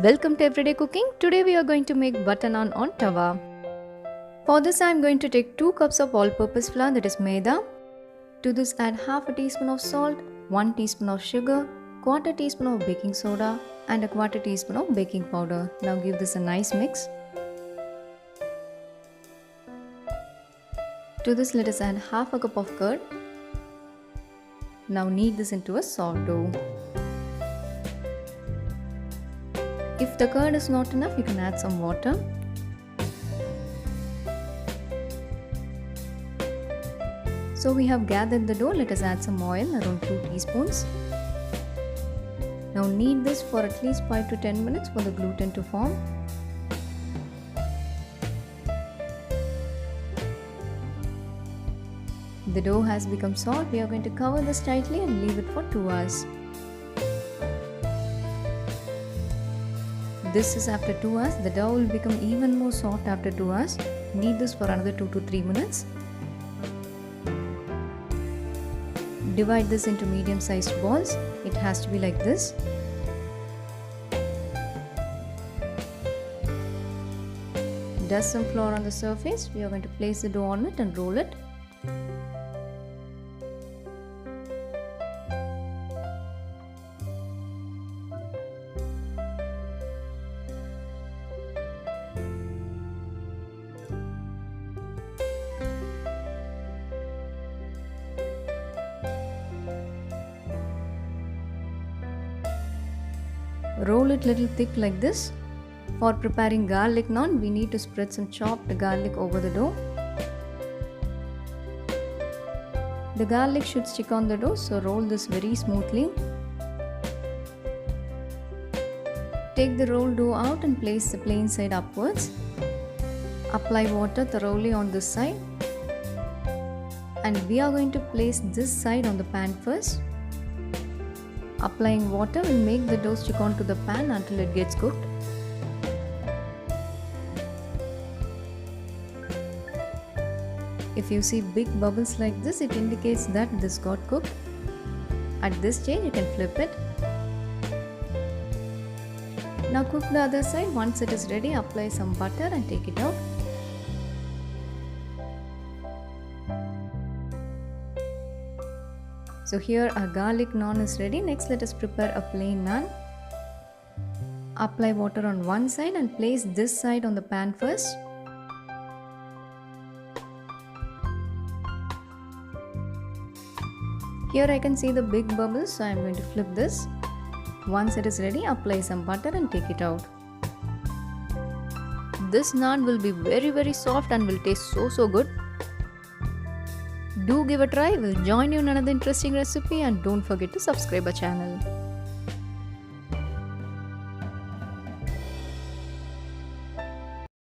Welcome to Everyday Cooking. Today we are going to make butter naan on tawa. For this I am going to take 2 cups of all-purpose flour, that is Maida. To this add half a teaspoon of salt, 1 teaspoon of sugar, quarter teaspoon of baking soda and a quarter teaspoon of baking powder. Now give this a nice mix. To this let us add half a cup of curd. Now knead this into a soft dough. If the curd is not enough, you can add some water. So we have gathered the dough, let us add some oil, around 2 teaspoons. Now knead this for at least 5 to 10 minutes for the gluten to form. The dough has become soft, we are going to cover this tightly and leave it for 2 hours. This is after 2 hours. The dough will become even more soft after 2 hours. Knead this for another 2 to 3 minutes. Divide this into medium sized balls. It has to be like this. Dust some flour on the surface. We are going to place the dough on it and roll it. Roll it little thick like this. For preparing garlic naan, we need to spread some chopped garlic over the dough. The garlic should stick on the dough, so roll this very smoothly. Take the rolled dough out and place the plain side upwards. Apply water thoroughly on this side. And we are going to place this side on the pan first. Applying water will make the dough stick onto the pan until it gets cooked. If you see big bubbles like this, it indicates that this got cooked. At this stage, you can flip it. Now cook the other side. Once it is ready, apply some butter and take it out. So here our garlic naan is ready. Next let us prepare a plain naan. Apply water on one side and place this side on the pan first. Here I can see the big bubbles, so I am going to flip this. Once it is ready, apply some butter and take it out. This naan will be very soft and will taste so good. Do give a try. We'll join you in another interesting recipe and don't forget to subscribe our channel.